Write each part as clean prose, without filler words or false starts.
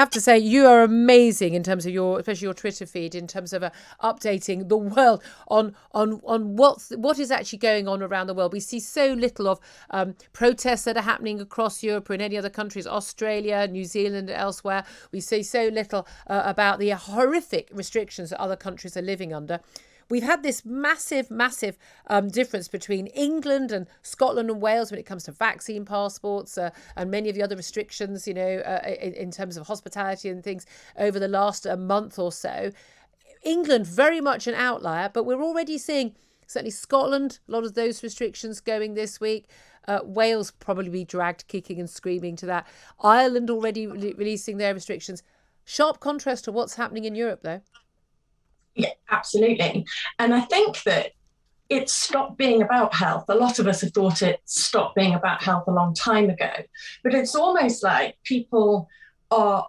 have to say you are amazing in terms of especially your Twitter feed, in terms of updating the world on what is actually going on around the world. We see so little of protests that are happening across Europe or in any other countries, Australia, New Zealand, elsewhere. We see so little about the horrific restrictions that other countries are living under. We've had this massive difference between England and Scotland and Wales when it comes to vaccine passports and many of the other restrictions, in terms of hospitality and things over the last month or so. England, very much an outlier, but we're already seeing certainly Scotland, a lot of those restrictions going this week. Wales probably be dragged kicking and screaming to that. Ireland already releasing their restrictions. Sharp contrast to what's happening in Europe, though. Yeah, absolutely. And I think that it stopped being about health. A lot of us have thought it stopped being about health a long time ago, but it's almost like people are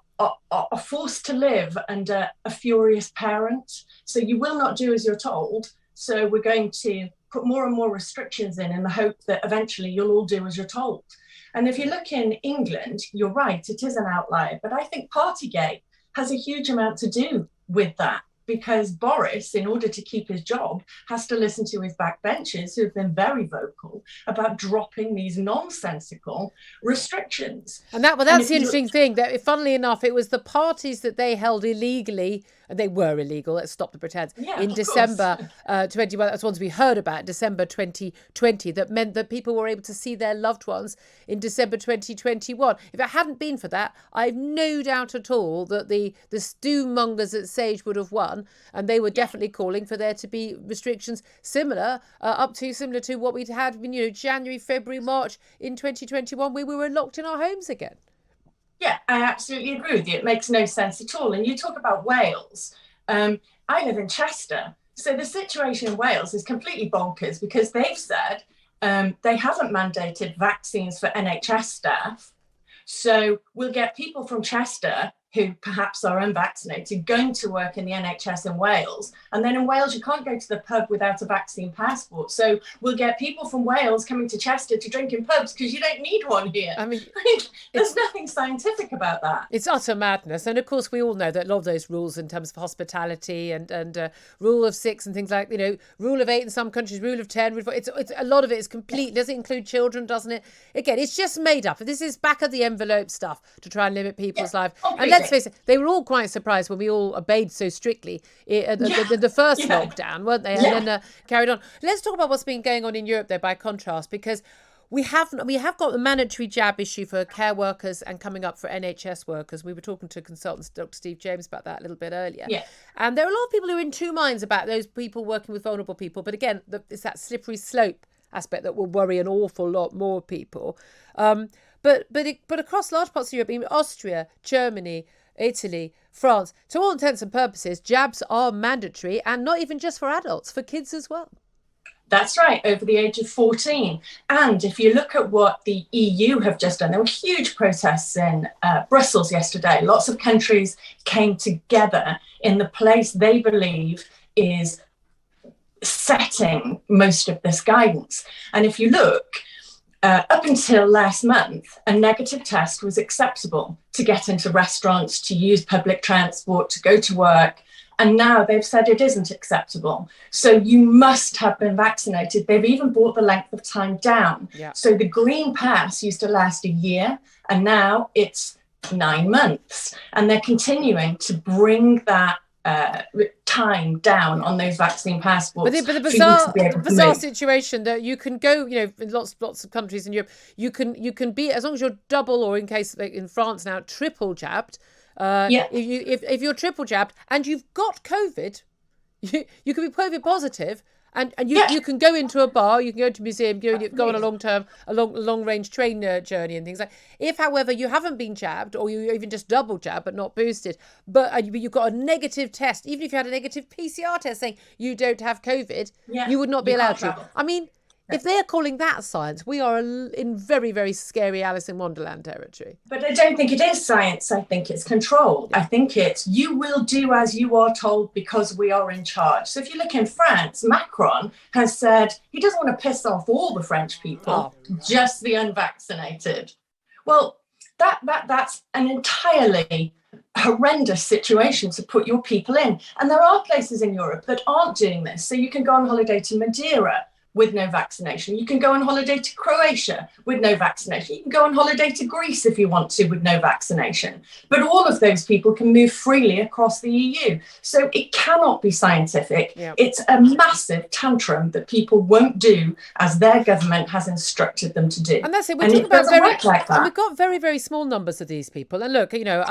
forced to live under a furious parent. So you will not do as you're told. So we're going to put more and more restrictions in the hope that eventually you'll all do as you're told. And if you look in England, you're right, it is an outlier. But I think Partygate has a huge amount to do with that, because Boris, in order to keep his job, has to listen to his backbenchers who have been very vocal about dropping these nonsensical restrictions. And that's the interesting thing, that funnily enough, it was the parties that they held illegally, and they were illegal, let's stop the pretense, in December 21, that's ones we heard about, December 2020, that meant that people were able to see their loved ones in December 2021. If it hadn't been for that, I've no doubt at all that the stew-mongers at Sage would have won, and they were definitely calling for there to be restrictions similar to what we'd had in January, February, March in 2021, where we were locked in our homes again. Yeah, I absolutely agree with you. It makes no sense at all. And you talk about Wales. I live in Chester. So the situation in Wales is completely bonkers, because they've said they haven't mandated vaccines for NHS staff. So we'll get people from Chester who perhaps are unvaccinated going to work in the NHS in Wales. And then in Wales, you can't go to the pub without a vaccine passport. So we'll get people from Wales coming to Chester to drink in pubs because you don't need one here. I mean, there's nothing scientific about that. It's utter madness. And of course, we all know that a lot of those rules in terms of hospitality and rule of 6 and things like, rule of 8 in some countries, rule of 10, it's a lot of it is complete. Does it include children, doesn't it? Again, it's just made up. This is back of the envelope stuff to try and limit people's lives. And let's face it, they were all quite surprised when we all obeyed so strictly the first lockdown, weren't they? And then carried on. Let's talk about what's been going on in Europe, though, by contrast, because we have got the mandatory jab issue for care workers and coming up for NHS workers. We were talking to consultant Dr. Steve James about that a little bit earlier. Yeah. And there are a lot of people who are in two minds about those people working with vulnerable people. But again, it's that slippery slope aspect that will worry an awful lot more people. But across large parts of Europe, even Austria, Germany, Italy, France, to all intents and purposes, jabs are mandatory, and not even just for adults, for kids as well. That's right, over the age of 14. And if you look at what the EU have just done, there were huge protests in Brussels yesterday. Lots of countries came together in the place they believe is setting most of this guidance. And if you look, up until last month, a negative test was acceptable to get into restaurants, to use public transport, to go to work. And now they've said it isn't acceptable. So you must have been vaccinated. They've even brought the length of time down. Yeah. So the green pass used to last a year, and now it's 9 months. And they're continuing to bring that time down on those vaccine passports. But the bizarre situation that you can go, in lots of countries in Europe, you can be, as long as you're double, or in case like in France now, triple jabbed. If you're triple jabbed and you've got COVID, you can be COVID positive. And you can go into a bar, you can go to a museum, go on a long range train journey and things like. If, however, you haven't been jabbed, or you even just double jabbed but not boosted, but you've got a negative test, even if you had a negative PCR test saying you don't have COVID, you would not be allowed to. I mean, if they're calling that science, we are in very, very scary Alice in Wonderland territory. But I don't think it is science. I think it's control. I think it's you will do as you are told because we are in charge. So if you look in France, Macron has said he doesn't want to piss off all the French people, just the unvaccinated. Well, that's an entirely horrendous situations to put your people in. And there are places in Europe that aren't doing this. So you can go on holiday to Madeira with no vaccination. You can go on holiday to Croatia with no vaccination. You can go on holiday to Greece if you want to with no vaccination. But all of those people can move freely across the EU. So it cannot be scientific. Yeah. It's a massive tantrum that people won't do as their government has instructed them to do. And that's it. We're and talking it about doesn't work like that. and we've got very, very small numbers of these people. And look, you know,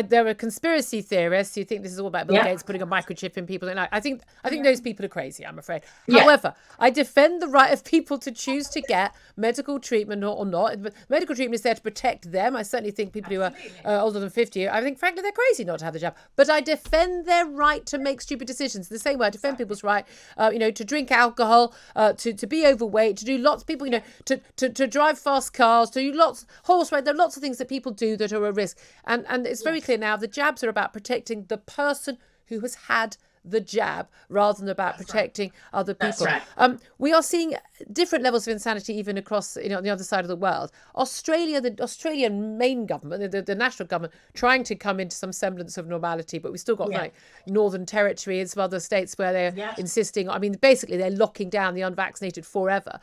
there are conspiracy theorists who think this is all about Bill Gates putting a microchip in people. And I think those people are crazy, I'm afraid. Yeah. However, I defend the right of people to choose to get medical treatment or not. Medical treatment is there to protect them. I certainly think people who are older than 50, I think, frankly, they're crazy not to have the jab. But I defend their right to make stupid decisions. The same way I defend people's right, to drink alcohol, to be overweight, to do lots of people, to drive fast cars, to do lots, horse ride. There are lots of things that people do that are a risk. And it's very clear now the jabs are about protecting the person who has had the jab rather than about protecting other people. That's right. We are seeing different levels of insanity even across, on the other side of the world. The Australian main government, the national government, trying to come into some semblance of normality, but we've still got like Northern Territory and some other states where they're insisting. I mean, basically they're locking down the unvaccinated forever.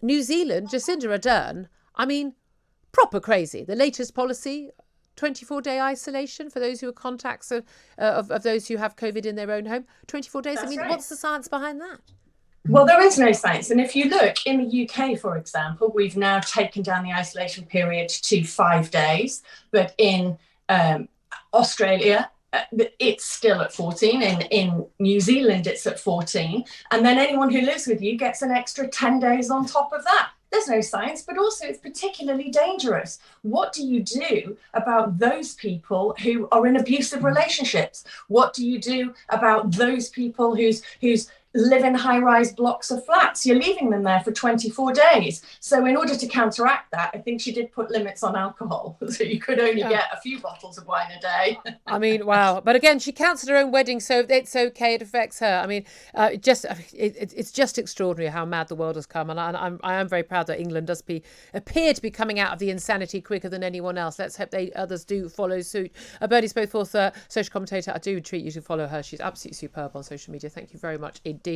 New Zealand, Jacinda Ardern, I mean, proper crazy. The latest policy, 24-day isolation for those who are contacts of those who have COVID in their own home. 24 days. That's right. What's the science behind that? Well, there is no science. And if you look in the UK, for example, we've now taken down the isolation period to 5 days. But in Australia, it's still at 14. In New Zealand, it's at 14. And then anyone who lives with you gets an extra 10 days on top of that. There's no science, but also it's particularly dangerous. What do you do about those people who are in abusive relationships? What do you do about those people who's live in high-rise blocks of flats? You're leaving them there for 24 days. So in order to counteract that, I think she did put limits on alcohol. So you could only get a few bottles of wine a day. I mean, wow. But again, she cancelled her own wedding, so it's okay. It affects her. I mean, it's just extraordinary how mad the world has come. And I am very proud that England does appear to be coming out of the insanity quicker than anyone else. Let's hope others do follow suit. Bernie Spofforth, social commentator, I do treat you to follow her. She's absolutely superb on social media. Thank you very much indeed.